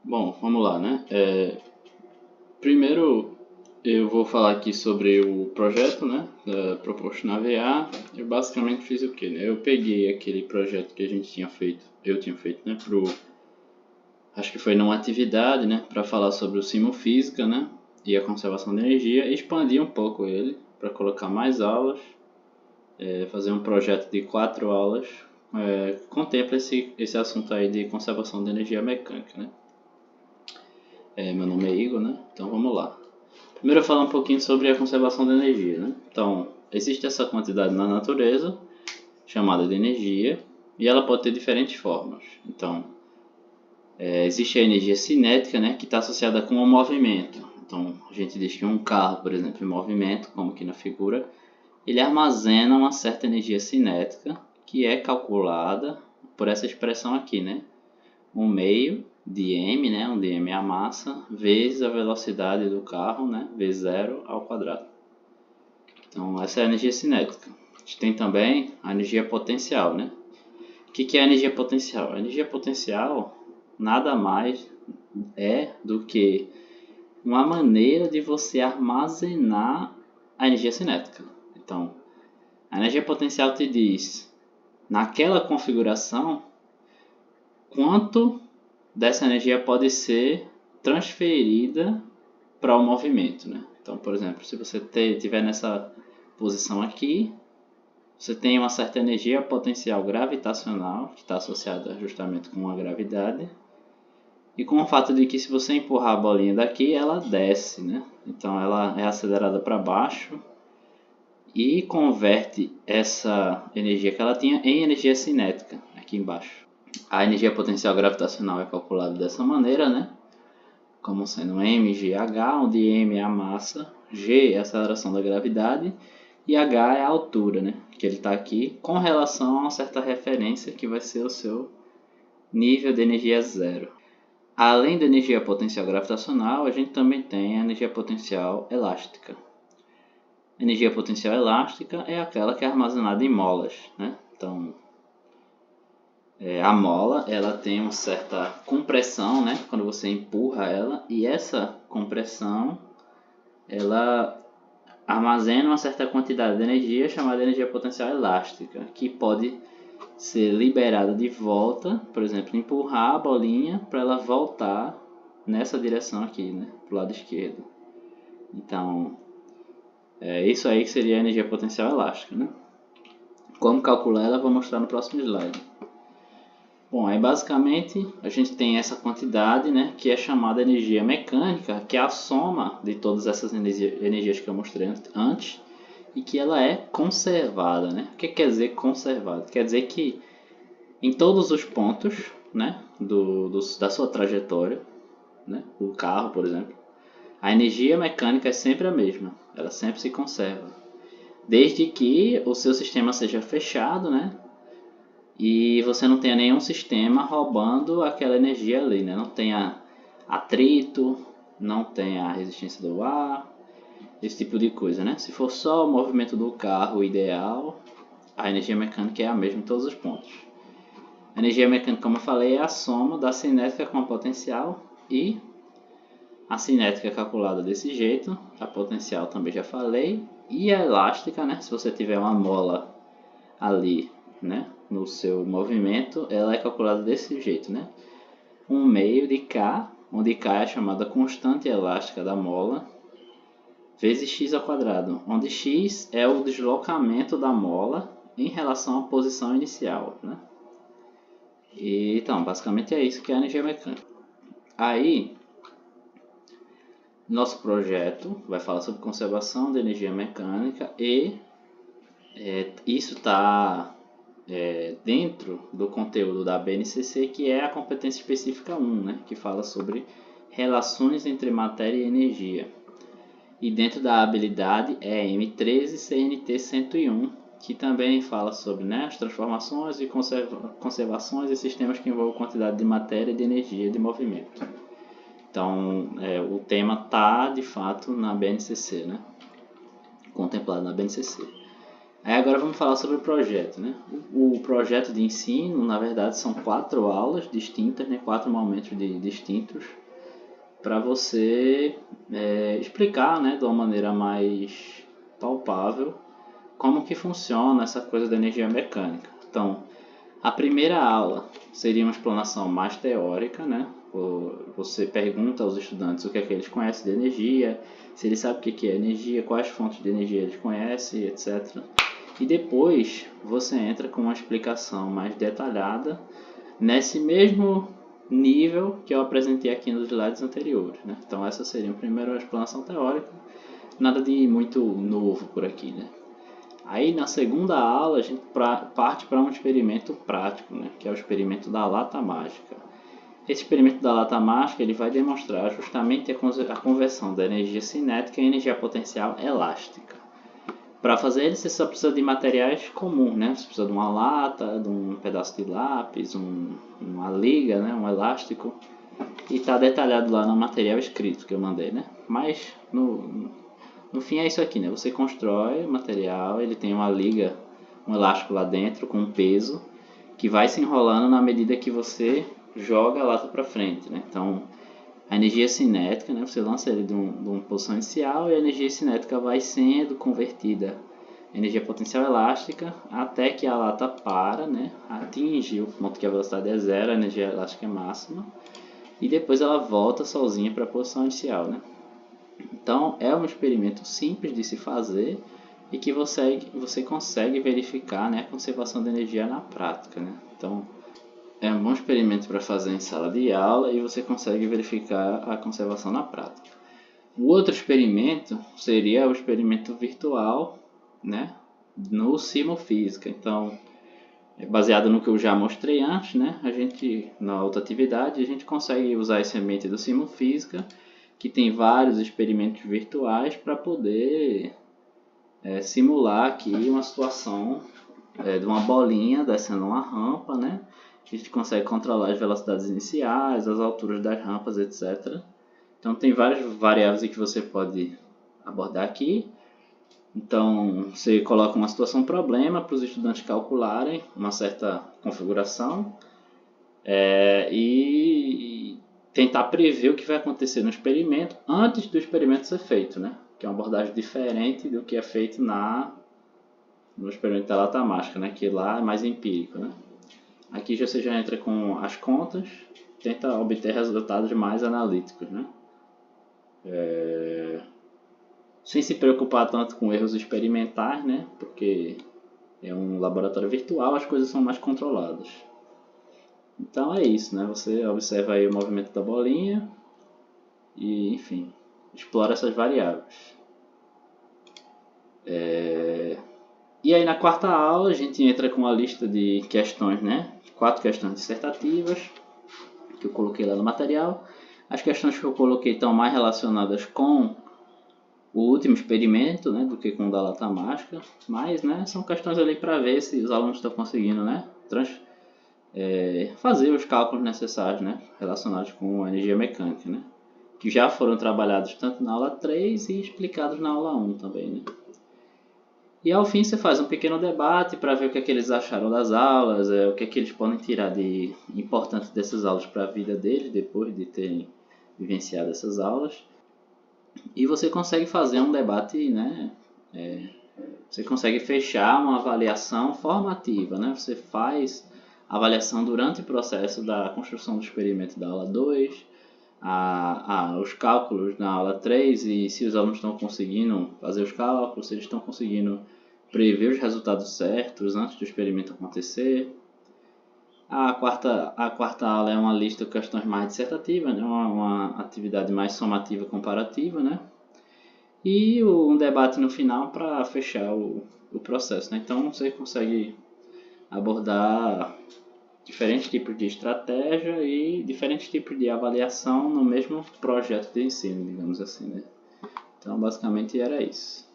Bom, vamos lá, né? Primeiro eu vou falar aqui sobre o projeto, né, proposto na VA. Eu basicamente fiz o quê, né? Eu peguei aquele projeto que a gente tinha feito, eu tinha feito, né, acho que foi numa atividade, né, para falar sobre o simofísica, né, e a conservação de energia, expandi um pouco ele para colocar mais aulas, fazer um projeto de 4 aulas, que contempla esse assunto aí de conservação de energia mecânica, né. Meu nome é Igor, né? Então vamos lá. Primeiro eu vou falar um pouquinho sobre a conservação de energia, né? Então, existe essa quantidade na natureza, chamada de energia, e ela pode ter diferentes formas. Então, existe a energia cinética, né, que está associada com o movimento. Então, a gente diz que um carro, por exemplo, em movimento, como aqui na figura, ele armazena uma certa energia cinética, que é calculada por essa expressão aqui, né? 1/2 de m, né, onde m é a massa, vezes a velocidade do carro, né, v0 ao quadrado. Então, essa é a energia cinética. A gente tem também a energia potencial, né? O que é a energia potencial? A energia potencial nada mais é do que uma maneira de você armazenar a energia cinética. Então, a energia potencial te diz, naquela configuração, quanto dessa energia pode ser transferida para o movimento, né? Então, por exemplo, se você estiver nessa posição aqui, você tem uma certa energia potencial gravitacional, que está associada justamente com a gravidade, e com o fato de que se você empurrar a bolinha daqui, ela desce, né? Então ela é acelerada para baixo e converte essa energia que ela tinha em energia cinética, aqui embaixo. A energia potencial gravitacional é calculada dessa maneira, né? Como sendo mgh, onde m é a massa, g é a aceleração da gravidade e h é a altura, né? Que ele está aqui com relação a uma certa referência que vai ser o seu nível de energia zero. Além da energia potencial gravitacional, a gente também tem a energia potencial elástica. A energia potencial elástica é aquela que é armazenada em molas, né? Então, a mola ela tem uma certa compressão, né, quando você empurra ela, e essa compressão ela armazena uma certa quantidade de energia chamada energia potencial elástica, que pode ser liberada de volta, por exemplo, empurrar a bolinha para ela voltar nessa direção aqui, né, para o lado esquerdo. Então, isso aí que seria a energia potencial elástica, né? Como calcular ela, eu vou mostrar no próximo slide. Bom, aí basicamente a gente tem essa quantidade, né, que é chamada energia mecânica, que é a soma de todas essas energias que eu mostrei antes, e que ela é conservada, né? O que quer dizer conservada? Quer dizer que em todos os pontos, né, da sua trajetória, né, do carro, por exemplo, a energia mecânica é sempre a mesma, ela sempre se conserva, desde que o seu sistema seja fechado, né, e você não tenha nenhum sistema roubando aquela energia ali, né? Não tenha atrito, não tenha resistência do ar, esse tipo de coisa, né? Se for só o movimento do carro ideal, a energia mecânica é a mesma em todos os pontos. A energia mecânica, como eu falei, é a soma da cinética com a potencial, e a cinética é calculada desse jeito, a potencial também já falei, e a elástica, né? Se você tiver uma mola ali, né, no seu movimento, ela é calculada desse jeito, né? 1/2 de K, onde K é a chamada constante elástica da mola, vezes x ao quadrado, onde x é o deslocamento da mola em relação à posição inicial, né? E, então, basicamente é isso que é a energia mecânica. Aí, nosso projeto vai falar sobre conservação de energia mecânica e isso está dentro do conteúdo da BNCC, que é a competência específica 1, né, que fala sobre relações entre matéria e energia. E dentro da habilidade é M13 CNT 101, que também fala sobre, né, as transformações e conservações de sistemas que envolvem quantidade de matéria e de energia de movimento. Então, o tema está, de fato, na BNCC, né, contemplado na BNCC. Aí agora vamos falar sobre o projeto, né? O projeto de ensino, na verdade, são 4 aulas distintas, né? 4 momentos distintos, para você explicar, né, de uma maneira mais palpável como que funciona essa coisa da energia mecânica. Então, a primeira aula seria uma explanação mais teórica, né? Você pergunta aos estudantes o que é que eles conhecem de energia, se eles sabem o que é energia, quais fontes de energia eles conhecem, etc. E depois você entra com uma explicação mais detalhada nesse mesmo nível que eu apresentei aqui nos slides anteriores, né? Então essa seria a primeira explanação teórica, nada de muito novo por aqui, né? Aí na segunda aula a gente parte para um experimento prático, né? Que é o experimento da lata mágica. Esse experimento da lata mágica ele vai demonstrar justamente a conversão da energia cinética em energia potencial elástica. Para fazer ele, você só precisa de materiais comuns, né? Você precisa de uma lata, de um pedaço de lápis, uma liga, né? Um elástico. E está detalhado lá no material escrito que eu mandei, né? Mas no fim é isso aqui, né? Você constrói o material, ele tem uma liga, um elástico lá dentro com um peso que vai se enrolando na medida que você joga a lata para frente, né? Então, a energia cinética, né? Você lança ele de uma posição inicial e a energia cinética vai sendo convertida em energia potencial elástica até que a lata para, né? Atinge o ponto que a velocidade é zero, a energia elástica é máxima, e depois ela volta sozinha para a posição inicial, né? Então, é um experimento simples de se fazer e que você consegue verificar, né, a conservação de energia na prática, né? Então, é um bom experimento para fazer em sala de aula e você consegue verificar a conservação na prática. O outro experimento seria o experimento virtual, né, no Simufísica. Então, baseado no que eu já mostrei antes, né, na outra atividade, a gente consegue usar esse ambiente do Simufísica, que tem vários experimentos virtuais para poder simular aqui uma situação de uma bolinha descendo uma rampa, né? A gente consegue controlar as velocidades iniciais, as alturas das rampas, etc. Então tem várias variáveis que você pode abordar aqui. Então você coloca uma situação problema para os estudantes calcularem uma certa configuração e tentar prever o que vai acontecer no experimento antes do experimento ser feito, né? Que é uma abordagem diferente do que é feito no experimento da lata mágica, né? Que lá é mais empírico, né? Aqui você já entra com as contas, tenta obter resultados mais analíticos, né? Sem se preocupar tanto com erros experimentais, né? Porque é um laboratório virtual, as coisas são mais controladas. Então é isso, né? Você observa aí o movimento da bolinha e, enfim, explora essas variáveis. E aí na quarta aula a gente entra com a lista de questões, né? 4 questões dissertativas que eu coloquei lá no material. As questões que eu coloquei estão mais relacionadas com o último experimento, né, do que com o da lata mágica, mas, né, são questões ali para ver se os alunos estão conseguindo, né, fazer os cálculos necessários, né, relacionados com a energia mecânica, né, que já foram trabalhados tanto na aula 3 e explicados na aula 1 também, né. E ao fim você faz um pequeno debate para ver o que é que eles acharam das aulas, o que é que eles podem tirar de importante dessas aulas para a vida deles, depois de terem vivenciado essas aulas. E você consegue fazer um debate, né? Você consegue fechar uma avaliação formativa, né? Você faz a avaliação durante o processo da construção do experimento da aula 2, os cálculos na aula 3 e se os alunos estão conseguindo fazer os cálculos, se eles estão conseguindo prever os resultados certos antes do experimento acontecer. A quarta aula é uma lista de questões mais dissertativas, né? Uma atividade mais somativa comparativa, né? E um debate no final para fechar o processo, né? Então você consegue abordar diferentes tipos de estratégia e diferentes tipos de avaliação no mesmo projeto de ensino, digamos assim, né? Então basicamente era isso.